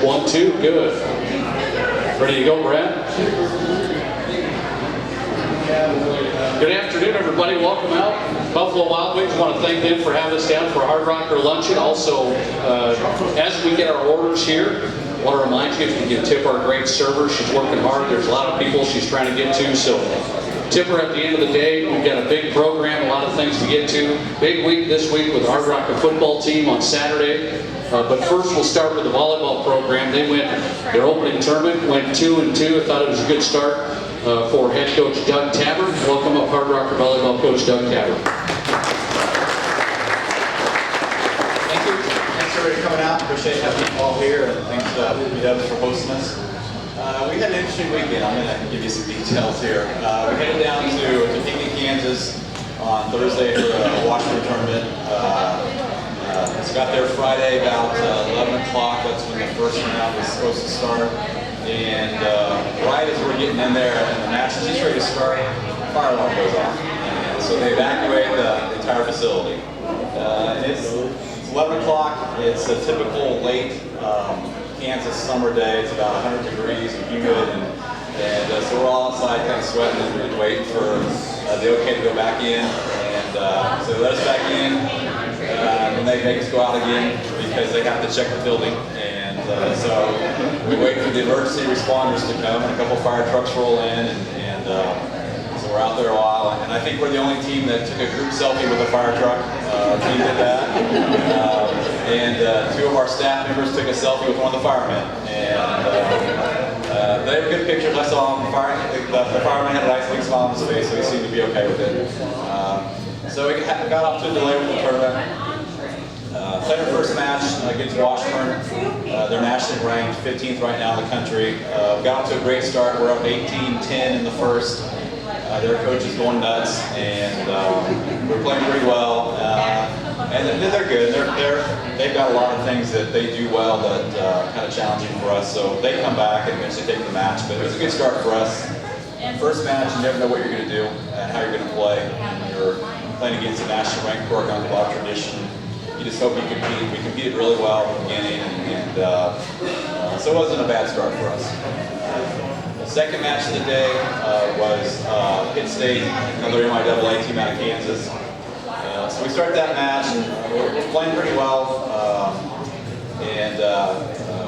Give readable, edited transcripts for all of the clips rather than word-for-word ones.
1, 2, good. Ready to go, Brad? Good afternoon, everybody. Welcome out. Buffalo Wild Wings, want to thank them for having us down for Hardrocker Luncheon. Also, as we get our orders here, I want to remind you, if you can tip our great server, she's working hard. There's a lot of people she's trying to get to, so tip her at the end of the day. We've got a big program, a lot of things to get to. Big week this week with the Hardrocker football team on Saturday. But first, we'll start with the volleyball program. They went, their opening tournament went 2-2. I thought it was a good start for head coach Doug Tabbert. Welcome up, Hardrocker volleyball coach Doug Tabbert. Thank you. Thanks everybody for coming out. Appreciate having you all here, and thanks to BW for hosting us. We had an interesting weekend. I'm going to give you some details here. We headed down to Keegan, Kansas on Thursday for a Washington tournament. So got there Friday about 11 o'clock. That's when the first round was supposed to start. And right as we're getting in there and the match is just ready to start, the fire alarm goes off. And so they evacuate the entire facility. It's 11 o'clock. It's a typical late Kansas summer day. It's about 100 degrees and humid. And so we're all outside kind of sweating and waiting for the okay to go back in. And so they let us back in. And they make us go out again because they have to check the building. And so we wait for the emergency responders to come, and a couple fire trucks roll in, and so we're out there a while. And I think we're the only team that took a group selfie with a fire truck. Our team did that. And two of our staff members took a selfie with one of the firemen. And they were good pictures. I saw them. The fireman had a nice big smile on his face, so he seemed to be okay with it. So we got off to a delay with the tournament. Played our first match against Washburn. They're nationally ranked 15th right now in the country. Got off to a great start. We're up 18-10 in the first. Their coach is going nuts, and we're playing pretty well. And they're good. They've got a lot of things that they do well that kind of challenging for us. So they come back and eventually take the match. But it was a good start for us. First match, you never know what you're going to do and how you're going to play. And you're playing against a national ranked program with a lot of tradition. You just hope you compete. We competed really well at the beginning, and so it wasn't a bad start for us. The second match of the day was Pitt State, another MIAA team out of Kansas. So we started that match, and we're playing pretty well, and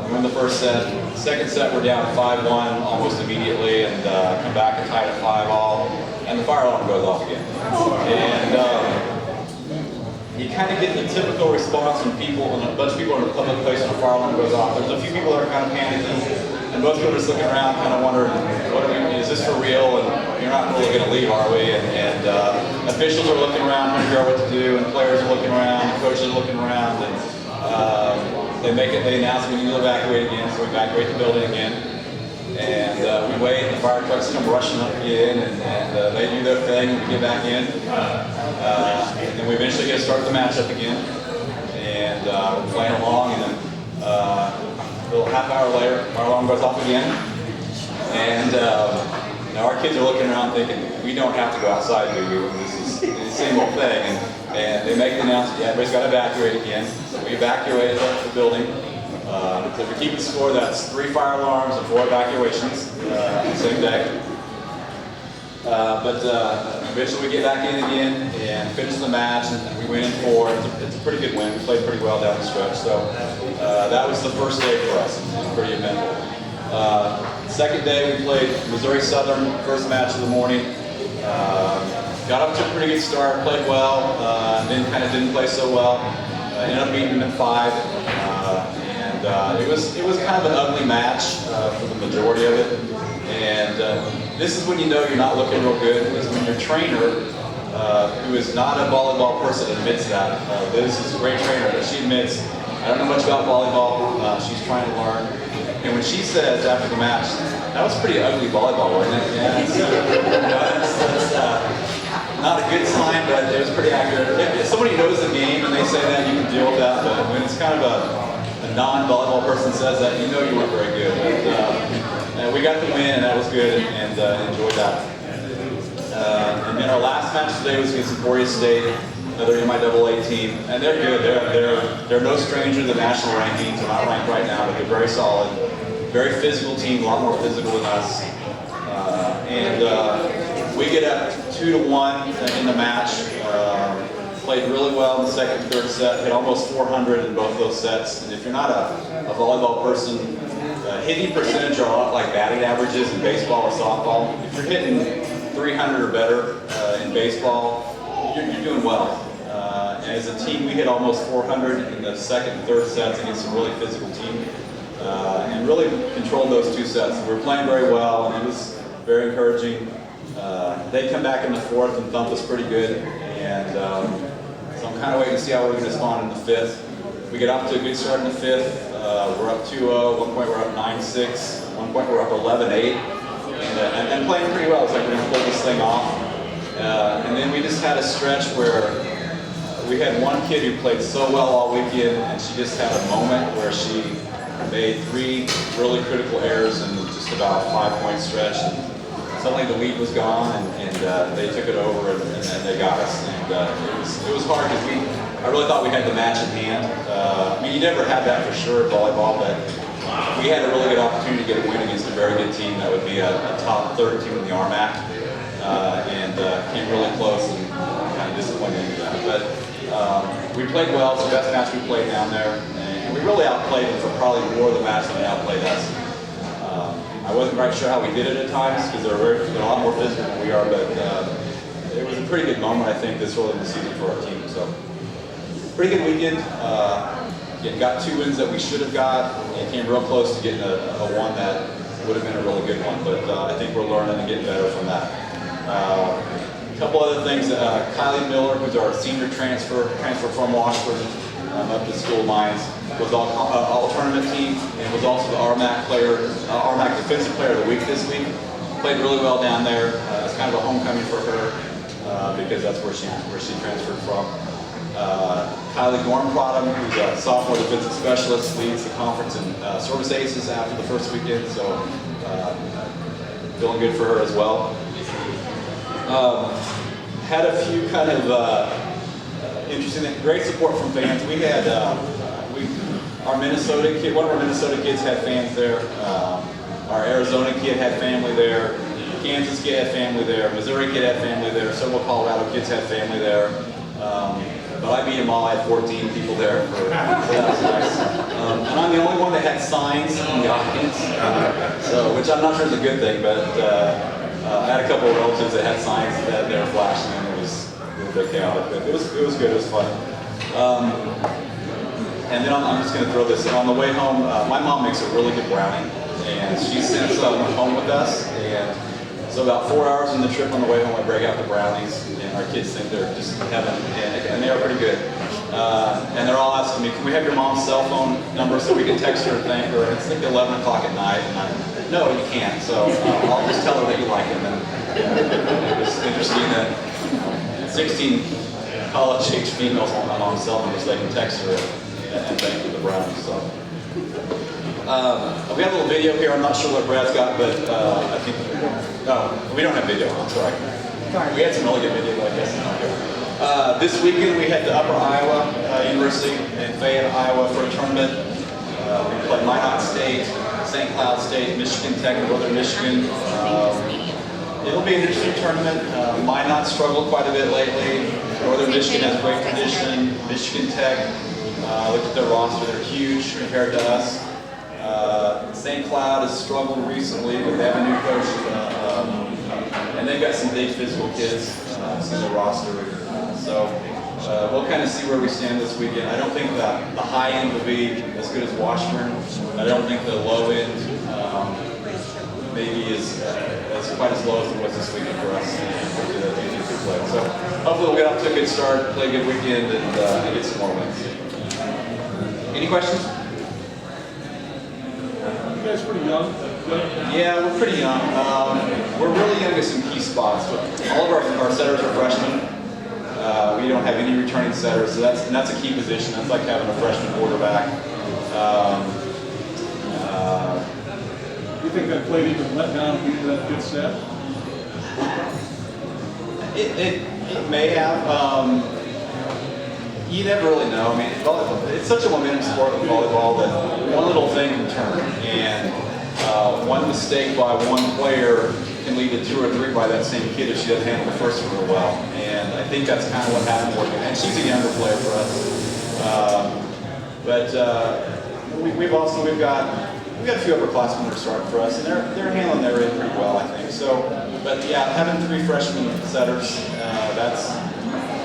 we won the first set. Second set, we're down 5-1 almost immediately, and come back and tie it at 5-all, and the fire alarm goes off again. And you kind of get the typical response from people, when a bunch of people are in a public place and a fire alarm goes off. There's a few people that are kind of panicking, and most people are just looking around, kind of wondering, is this for real? And you're not really going to leave, are we? And officials are looking around, trying to figure out what to do, and players are looking around, and coaches are looking around, and they announce we need to evacuate again, so we evacuate the building again. And we wait, and the fire trucks come rushing up again, and they do their thing, and we get back in. And then we eventually get to start the match up again. And we're playing along, and then a little half hour later, our alarm goes off again. And our kids are looking around thinking, we don't have to go outside, do we? This is the same old thing. And they make the announcement, yeah, everybody's got to evacuate again. So we evacuated the building. So if you're keeping score, that's 3 fire alarms and 4 evacuations on the same day. But eventually we get back in again and finish the match, and we win in 4. It's a pretty good win. We played pretty well down the stretch. So that was the first day for us. It was pretty eventful. Second day we played Missouri Southern, first match of the morning. Got up to a pretty good start, played well, then kind of didn't play so well. Ended up beating them in 5. It was kind of an ugly match for the majority of it. And this is when you know you're not looking real good, is when your trainer, who is not a volleyball person, admits that. Liz is a great trainer, but she admits, I don't know much about volleyball, she's trying to learn. And when she says after the match, that was pretty ugly volleyball, wasn't it? Yeah, that's not a good sign, but it was pretty accurate. If somebody knows the game and they say that, you can deal with that, but when it's kind of a non-volleyball person says that, you know you weren't very good. But, we got the win, and that was good, and enjoyed that. And then our last match today was against Emporia State. another MIAA team, and they're good. They're no stranger to the national rankings. They're not ranked right now, but they're very solid. Very physical team, a lot more physical than us. We get up 2-1 in the match. Played really well in the second and third set, hit almost 400 in both those sets. And if you're not a volleyball person, hitting percentage are a lot like batting averages in baseball or softball. If you're hitting 300 or better in baseball, you're doing well. And as a team, we hit almost 400 in the second and third sets against a really physical team. And really controlled those two sets. We were playing very well, and it was very encouraging. They come back in the fourth and thump us pretty good. And so I'm kind of waiting to see how we're going to respond in the fifth. We get off to a good start in the fifth. We're up 2-0. At one point we're up 9-6. At one point we're up 11-8. And playing pretty well. It's like we're going to pull this thing off. And then we just had a stretch where we had one kid who played so well all weekend, and she just had a moment where she made 3 really critical errors in just about a 5-point stretch. And suddenly the lead was gone, and they took it over, and they got us. And it was hard because I really thought we had the match in hand. I mean, you never had that for sure in volleyball, but we had a really good opportunity to get a win against a very good team that would be a top third team in the RMAC, and came really close and kind of disappointed in that. But we played well. It's the best match we played down there, and we really outplayed them for probably more of the match than they outplayed us. I wasn't quite sure how we did it at times because they're a lot more physical than we are, but it was a pretty good moment, I think, this early in the season for our team. So, pretty good weekend. Got 2 wins that we should have got, and came real close to getting a one that would have been a really good one. But I think we're learning and getting better from that. A couple other things. Kylie Miller, who's our senior transfer from Washburn up to School of Mines, was all tournament team, and was also the RMAC Defensive Player of the Week this week. Played really well down there. It's kind of a homecoming for her because that's where she transferred from. Kylie Gorm-Prodham, who's a sophomore defensive specialist, leads the conference in service aces after the first weekend, so feeling good for her as well. Had a few kind of interesting, great support from fans. We had one of our Minnesota kids had fans there. Our Arizona kid had family there. Kansas kid had family there. Missouri kid had family there. Several Colorado kids had family there. But I beat them all. I had 14 people there, so that was nice. And I'm the only one that had signs in the audience, which I'm not sure is a good thing, but I had a couple of relatives that had signs that they were flashing, and it was a little bit chaotic, but it was good. It was fun. And then I'm just going to throw this in. On the way home, my mom makes a really good brownie, and she sent some home with us. And so about 4 hours in the trip on the way home, I break out the brownies, and our kids think they're just heaven, and they are pretty good. And they're all asking me, can we have your mom's cell phone number so we can text her and thank her? And it's like 11 o'clock at night, and no, you can't. So I'll just tell her that you like them. And it's interesting that 16 college-age females want my mom's cell number so they can text her and thank her for the brownies. So. We have a little video here. I'm not sure what Brad's got, but I think we don't have video. I'm sorry. We had some really good video, but I guess not here. This weekend we head to Upper Iowa University in Fayette, Iowa for a tournament. We play Minot State, St. Cloud State, Michigan Tech, and Northern Michigan. It'll be an interesting tournament. Minot struggled quite a bit lately. Northern Michigan has great tradition. Michigan Tech, looked at their roster, they're huge compared to us. St. Cloud has struggled recently, but they have a new coach, and they've got some big physical kids in the roster. So we'll kind of see where we stand this weekend. I don't think that the high end will be as good as Washburn. I don't think the low end maybe is quite as low as it was this weekend for us. So hopefully we'll get off to a good start, play a good weekend, and get some more wins. Any questions? You guys pretty young? Yeah, we're pretty young. We're really young at some key spots. All of our setters are freshmen. We don't have any returning setters, so that's a key position. That's like having a freshman quarterback. Do you think that played even let down being that good set? It may have. You never really know. I mean, volleyball, it's such a momentum sport with volleyball that one little thing can turn, and one mistake by one player can lead to 2 or 3 by that same kid if she doesn't handle the first one real well. And I think that's kind of what happened with her. And she's a younger player for us. We've got a few upperclassmen that are starting for us, and they're handling their end pretty well, I think. So, but yeah, having 3 freshman setters,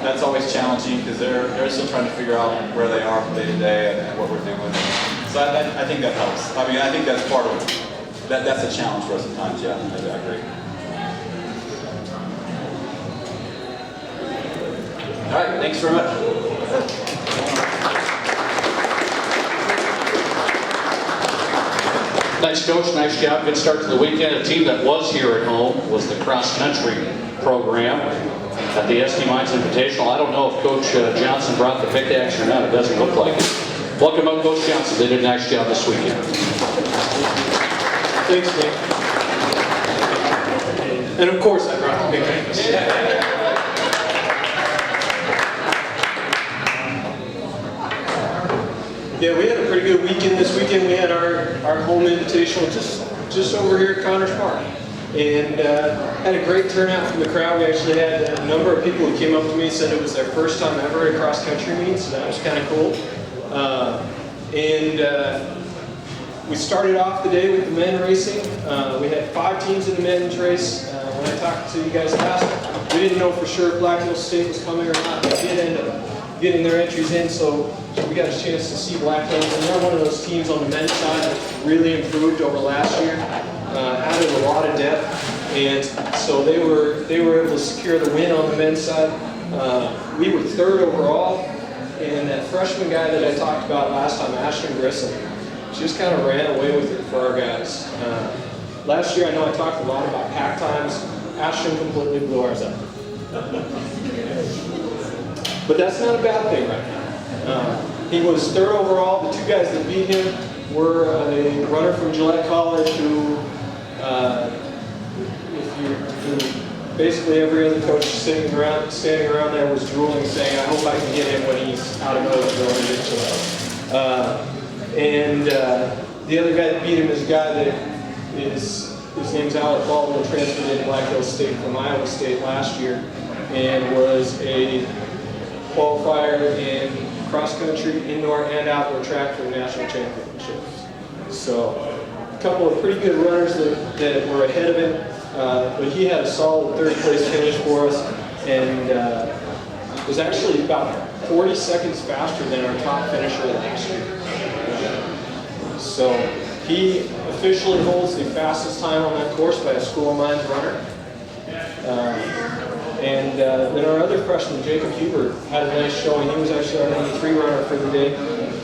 that's always challenging because they're still trying to figure out where they are from day to day and what we're doing. So I think that helps. I mean, I think that's part of that. That's a challenge for us at times. Yeah, I agree. All right, thanks very much. Nice coach, nice job, good start to the weekend. A team that was here at home was the cross-country program at the SD Mines Invitational. I don't know if Coach Johnson brought the pickaxe or not. It doesn't look like it. Welcome up, Coach Johnson. They did a nice job this weekend. Thanks, Nick. And of course, I brought the pickaxe. Yeah, we had a pretty good weekend this weekend. We had our home invitational just over here at Connors Park. And had a great turnout from the crowd. We actually had a number of people who came up to me and said it was their first time ever at a cross-country meet, so that was kind of cool. We started off the day with the men racing. We had 5 teams in the men's race. When I talked to you guys last, we didn't know for sure if Black Hills State was coming or not. They did end up getting their entries in, so we got a chance to see Black Hills. And they're one of those teams on the men's side that really improved over last year. Added a lot of depth, and so they were able to secure the win on the men's side. We were 3rd overall, and that freshman guy that I talked about last time, Ashton Grissom, just kind of ran away with it for our guys. Last year, I know I talked a lot about pack times. Ashton completely blew ours up. But that's not a bad thing right now. He was 3rd overall. The 2 guys that beat him were a runner from Gillette College who basically every other coach standing around there was drooling, saying, "I hope I can get him when he's out of Moseville and Gillette." The other guy that beat him is a guy that his name's Alec Baldwin, transferred in Black Hills State from Iowa State last year, and was a qualifier in cross country, indoor and outdoor track for the national championship. So a couple of pretty good runners that were ahead of him, but he had a solid 3rd place finish for us, and was actually about 40 seconds faster than our top finisher last year. So he officially holds the fastest time on that course by a School of Mines runner. Then our other freshman, Jacob Huber, had a nice showing. He was actually our number 3 runner for the day,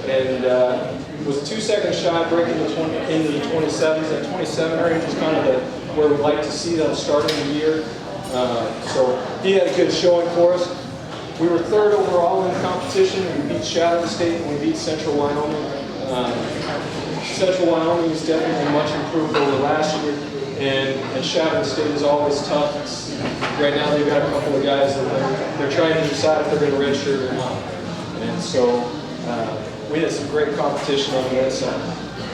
and was 2 seconds shy, breaking into the 27s. That 27 range is kind of where we'd like to see them starting the year. So he had a good showing for us. We were 3rd overall in the competition. We beat Shadow State and we beat Central Wyoming. Central Wyoming is definitely much improved over last year, and Shadow State is always tough. Right now they've got a couple of guys that they're trying to decide if they're going to redshirt or not. And so we had some great competition on the men's side.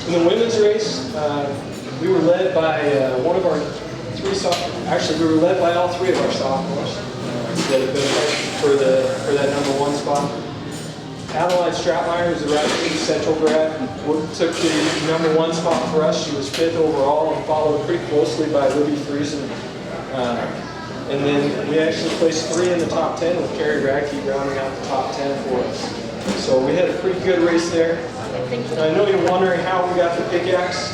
In the women's race, we were led by one of our 3 sophomores. Actually, we were led by all 3 of our sophomores that have been for that number 1 spot. Adeline Stratmeyer, who's a Rapid Central grad, took the number 1 spot for us. She was 5th overall and followed pretty closely by Libby Friesen. And then we actually placed 3 in the top 10 with Carrie Radke rounding out the top 10 for us. So we had a pretty good race there. I know you're wondering how we got the pickaxe.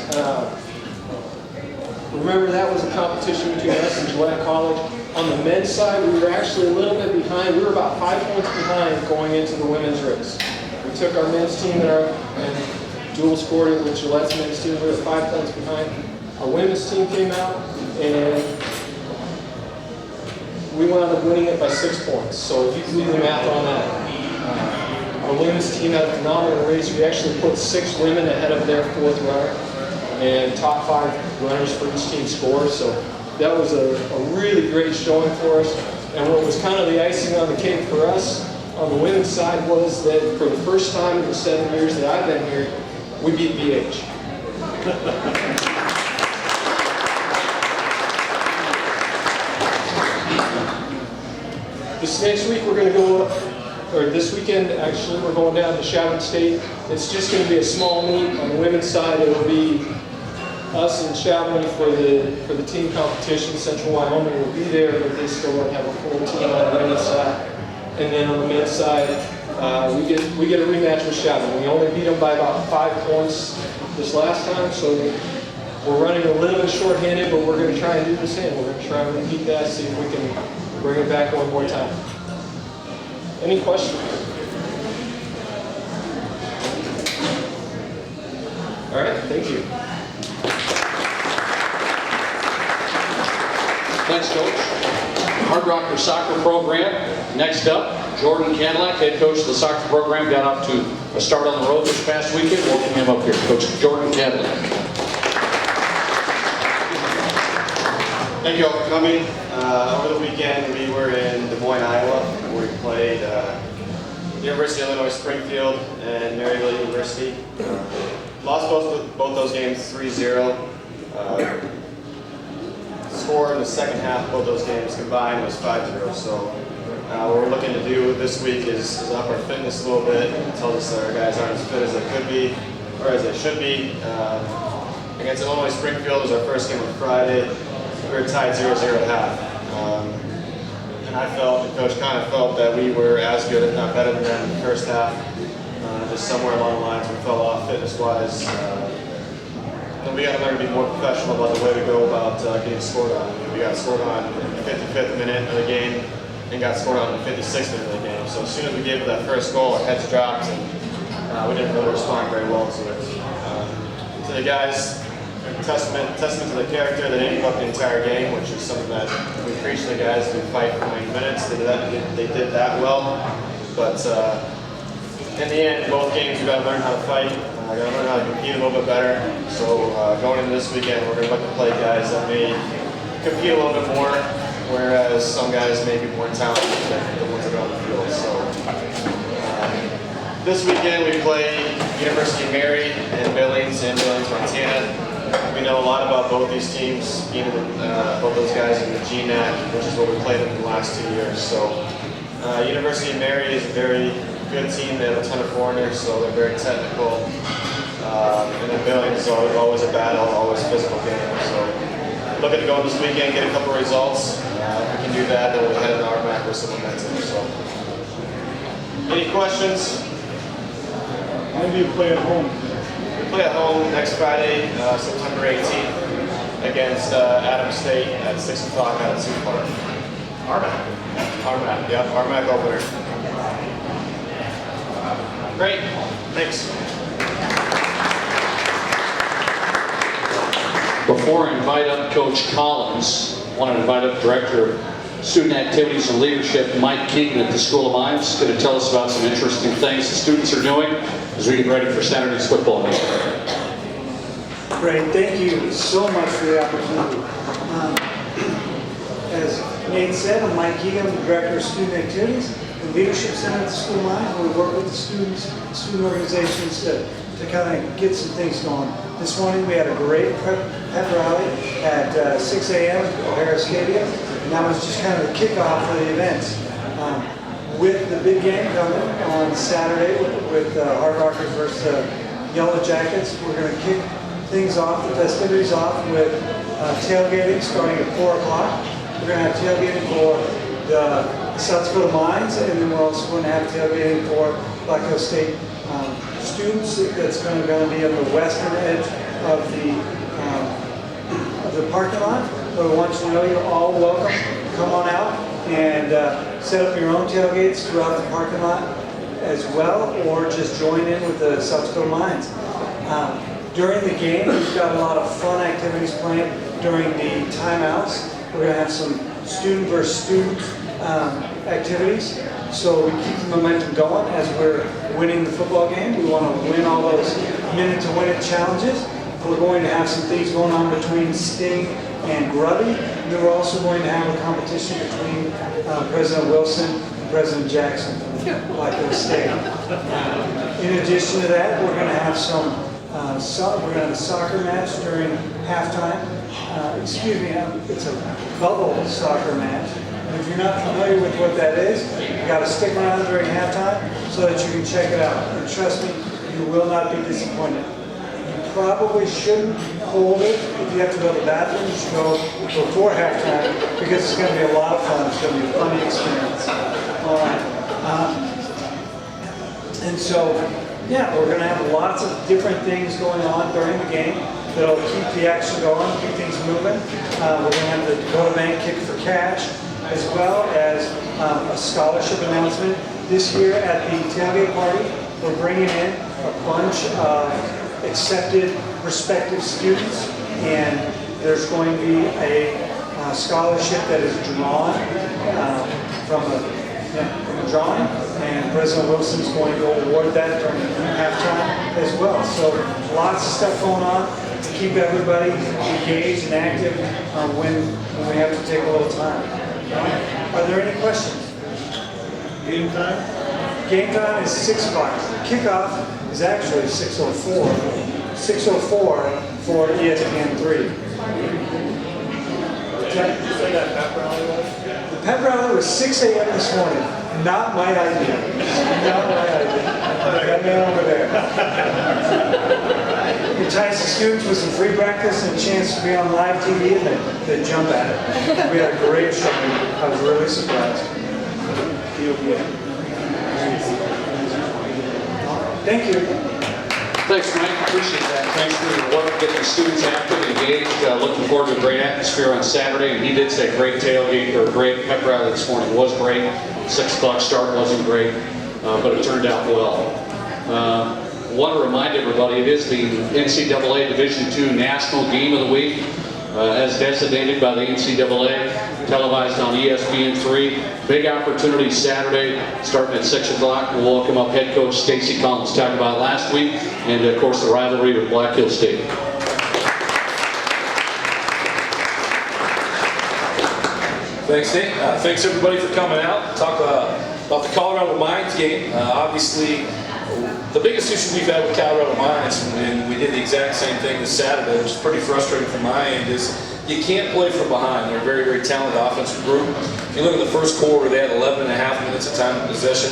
Remember, that was a competition between us and Gillette College. On the men's side, we were actually a little bit behind. We were about 5 points behind going into the women's race. We took our men's team and dual scored it with Gillette's men's team. We were 5 points behind. Our women's team came out and we wound up winning it by 6 points. So if you can do the math on that. Our women's team had a phenomenal race. We actually put 6 women ahead of their 4th runner and top 5 runners for each team score. So that was a really great showing for us. And what was kind of the icing on the cake for us on the women's side was that for the first time in the 7 years that I've been here, we beat BH. This next week we're going to go, or this weekend actually, we're going down to Chatham State. It's just going to be a small meet. On the women's side, it'll be us and Chatham for the team competition. Central Wyoming will be there, but they still won't have a full team on the women's side. And then on the men's side, we get a rematch with Chatham. We only beat them by about 5 points this last time, so we're running a little bit short-handed, but we're going to try and do the same. We're going to try and repeat that, see if we can bring it back one more time. Any questions? All right, thank you. Thanks, Coach. Hardrocker soccer program. Next up, Jordan Kadlec, head coach of the soccer program, got off to a start on the road this past weekend. Welcome him up here, Coach Jordan Kadlec. Thank you all for coming. Over the weekend, we were in Des Moines, Iowa, where we played University of Illinois Springfield and Maryville University. Lost both those games 3-0. Score in the second half, both those games combined was 5-0. So what we're looking to do this week is up our fitness a little bit. It tells us that our guys aren't as fit as they could be, or as they should be. Against Illinois Springfield was our first game on Friday. We were tied 0-0 at half. And I felt, the coach kind of felt that we were as good, if not better than them in the first half. Just somewhere along the lines we fell off fitness-wise. And we got to learn to be more professional about the way we go about getting scored on. We got scored on in the 55th minute of the game and got scored on in the 56th minute of the game. So as soon as we gave that first goal, our heads dropped and we didn't really respond very well to it. So the guys, testament to the character. They didn't give up the entire game, which is something that we preach to the guys to fight for 90 minutes. They did that well, but in the end, both games we got to learn how to fight. Got to learn how to compete a little bit better. So going into this weekend, we're going to look to play guys that may compete a little bit more, whereas some guys may be more talented than the ones that are on the field. So this weekend we play University of Mary and Billings in Billings, Montana. We know a lot about both these teams, being both those guys in the GNAT, which is what we played in the last 2 years. So University of Mary is a very good team. They have a ton of foreigners, so they're very technical. And then Billings is always a battle, always a physical game. So looking to go this weekend, get a couple of results. If we can do that, then we'll head into Armac with some momentum. So, any questions? When do you play at home? We play at home next Friday, September 18th, against Adams State at 6 o'clock out at Sioux Park. Armac, yep, Armac opener. Great, thanks. Before I invite up Coach Collins, I want to invite up Director of Student Activities and Leadership, Mike Keegan at the School of Mines. He's going to tell us about some interesting things the students are doing as we get ready for Saturday's football game. Great, thank you so much for the opportunity. As Nate said, I'm Mike Keegan, I'm the Director of Student Activities and Leadership Center at the School of Mines, where we work with the student organizations to kind of get some things going. This morning we had a great pep rally at 6 a.m. at O'Hara Stadium, and that was just kind of the kickoff for the events. With the big game coming on Saturday with Hardrockers versus Yellow Jackets, we're going to kick things off, the festivities off with tailgating starting at 4 o'clock. We're going to have tailgating for the South Dakota Mines, and then we're also going to have tailgating for Black Hill State students. That's going to be on the western edge of the parking lot. But we want you to know you're all welcome. Come on out and set up your own tailgates throughout the parking lot as well, or just join in with the South Dakota Mines. During the game, we've got a lot of fun activities planned during the timeouts. We're going to have some student versus student activities, so we keep the momentum going as we're winning the football game. We want to win all those minute-to-win-it challenges. We're going to have some things going on between Sting and Grubby. And then we're also going to have a competition between President Wilson and President Jackson from the Black Hills State. In addition to that, we're going to have we're going to have a soccer match during halftime. Excuse me, it's a bubble soccer match. And if you're not familiar with what that is, you got to stick around during halftime so that you can check it out. And trust me, you will not be disappointed. You probably shouldn't hold it. If you have to go to the bathroom, you should go before halftime because it's going to be a lot of fun. It's going to be a funny experience. All right. And so, yeah, we're going to have lots of different things going on during the game that'll keep the action going, keep things moving. We're going to have the go-to-bank kick for cash, as well as a scholarship announcement. This year at the tailgate party, we're bringing in a bunch of accepted prospective students, and there's going to be a scholarship that is drawn from a drawing, and President Wilson's going to award that during halftime as well. So lots of stuff going on to keep everybody engaged and active when we have to take a little time. Are there any questions? Game time? Game time is 6 o'clock. Kickoff is actually 6:04. 6:04 for ESPN 3. The pep rally was 6 a.m. this morning. Not my idea. Not my idea. That man over there. Entice the students with some free breakfast and a chance to be on live TV, and they jump at it. We had a great show. I was really surprised. Thank you. Thanks, Frank. Appreciate that. Thanks for your work getting the students active and engaged. Looking forward to a great atmosphere on Saturday. And he did say great tailgate or great pep rally this morning. It was great. 6 o'clock start wasn't great, but it turned out well. Want to remind everybody, it is the NCAA Division II National Game of the Week, as designated by the NCAA, televised on ESPN3. Big opportunity Saturday, starting at 6 o'clock. We'll welcome up head coach Stacy Collins, talked about last week, and of course the rivalry with Black Hills State. Thanks, Nate. Thanks everybody for coming out. Talk about the Colorado Mines game. Obviously, the biggest issue we've had with Colorado Mines, and we did the exact same thing this Saturday, which is pretty frustrating from my end, is you can't play from behind. They're a very, very talented offensive group. If you look at the first quarter, they had 11 and a half minutes of time of possession.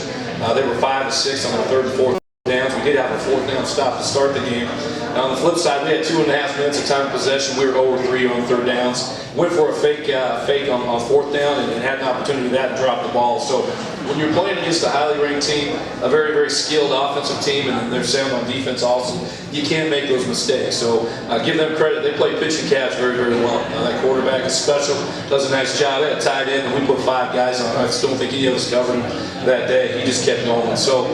They were 5 of 6 on their third and fourth downs. We did have a fourth down stop to start the game. Now on the flip side, we had 2.5 minutes of time of possession. We were 0-3 on third downs. Went for a fake on fourth down and had an opportunity to that and dropped the ball. So when you're playing against a highly ranked team, a very, very skilled offensive team, and they're sound on defense also, you can't make those mistakes. So give them credit. They play pitch and catch very, very well. That quarterback is special, does a nice job. They had a tight end, and we put 5 guys on. I just don't think any of us covered him that day. He just kept going. So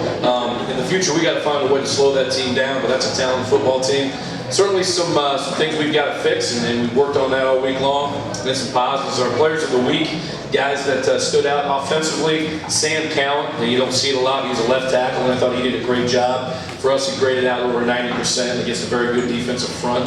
in the future, we got to find a way to slow that team down, but that's a talented football team. Certainly some things we've got to fix, and we've worked on that all week long. And some positives. Our players of the week, guys that stood out offensively. Sam Cowan, and you don't see it a lot. He's a left tackle, and I thought he did a great job. For us, he graded out over 90% against a very good defensive front.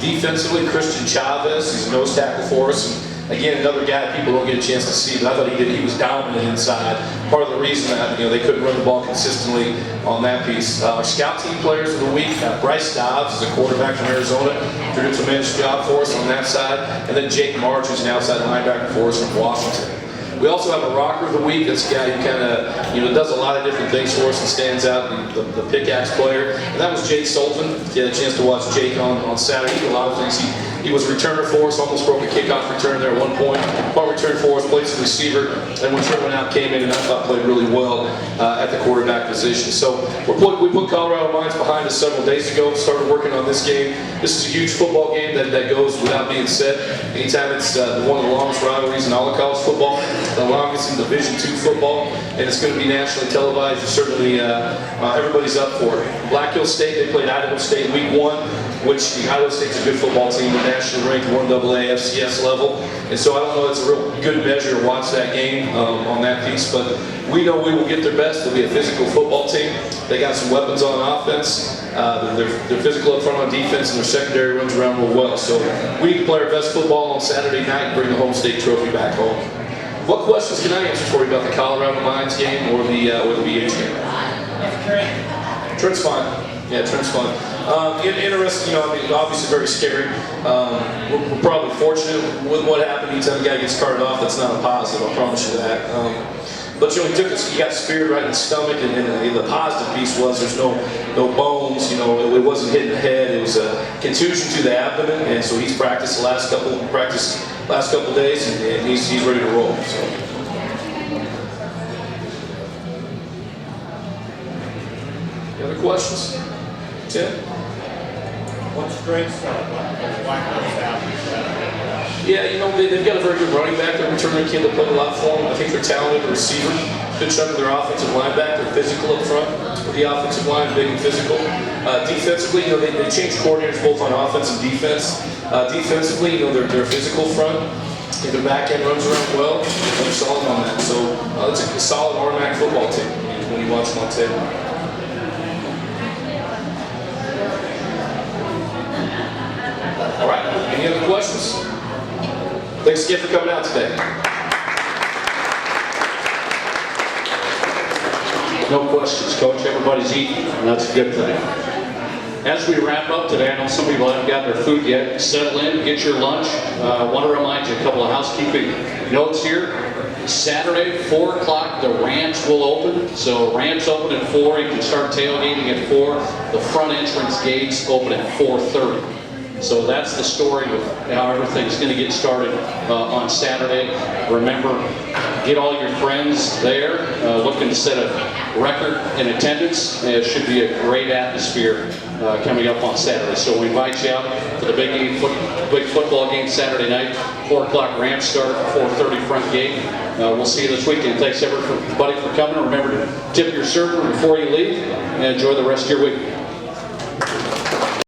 Defensively, Christian Chavez, he's a nose tackle for us. And again, another guy people don't get a chance to see, but I thought he was dominant inside. Part of the reason that they couldn't run the ball consistently on that piece. Our scout team players of the week, Bryce Dobbs is a quarterback from Arizona, did a tremendous job for us on that side. And then Jake March, who's an outside linebacker for us from Washington. We also have a rocker of the week. That's a guy who kind of, does a lot of different things for us and stands out, the pickaxe player. And that was Jake Sullivan. If you had a chance to watch Jake on Saturday, he did a lot of things. He was a returner for us, almost broke a kickoff return there at one point. Punt return for us, played some receiver, and when Trent went out, came in and I thought played really well at the quarterback position. So we put Colorado Mines behind us several days ago, started working on this game. This is a huge football game that goes without being said. Anytime it's one of the longest rivalries in all of college football, the longest in Division II football, and it's going to be nationally televised. And certainly everybody's up for it. Black Hills State, they played Idaho State week 1, which Idaho State's a good football team. They're nationally ranked 1AA FCS level, and so I don't know, it's a real good measure to watch that game on that piece, but we know we will get their best. They'll be a physical football team. They got some weapons on offense. They're physical up front on defense, and their secondary runs around real well. So we need to play our best football on Saturday night and bring the home state trophy back home. What questions can I answer for you about the Colorado Mines game or the BH game? Trent's fine. Yeah, Trent's fine. Interesting, you know, I mean, obviously very scary. We're probably fortunate with what happened. Anytime a guy gets carted off, that's not a positive, I promise you that. But you know, he got speared right in the stomach, and the positive piece was there's no bones. You know, it wasn't hitting the head. It was a contusion to the abdomen, and so he's practiced the last couple days, and he's ready to roll. So. Any other questions? Tim? What strengths Blacknose have? Yeah, you know, they've got a very good running back. They're returning kid that played a lot for them. I think they're talented receiver. Good chunk of their offensive line back. They're physical up front with the offensive line, big and physical. Defensively, you know, they changed coordinators both on offense and defense. Defensively, you know, they're physical front. And their back end runs around well. They're solid on that. So it's a solid automatic football team when you watch them on tape. All right, any other questions? Thanks again for coming out today. No questions, Coach. Everybody's eating, and that's a good thing. As we wrap up today, I know some people haven't got their food yet. Settle in, get your lunch. I want to remind you a couple of housekeeping notes here. Saturday, 4 o'clock, the ramps will open. So ramps open at 4. You can start tailgating at 4. The front entrance gates open at 4:30. So that's the story of how everything's going to get started on Saturday. Remember, get all your friends there. Looking to set a record in attendance. It should be a great atmosphere coming up on Saturday. So we invite you out for the big football game Saturday night. 4 o'clock ramp start, 4:30 front gate. We'll see you this weekend. Thanks everybody for coming. Remember to tip your server before you leave, and enjoy the rest of your week.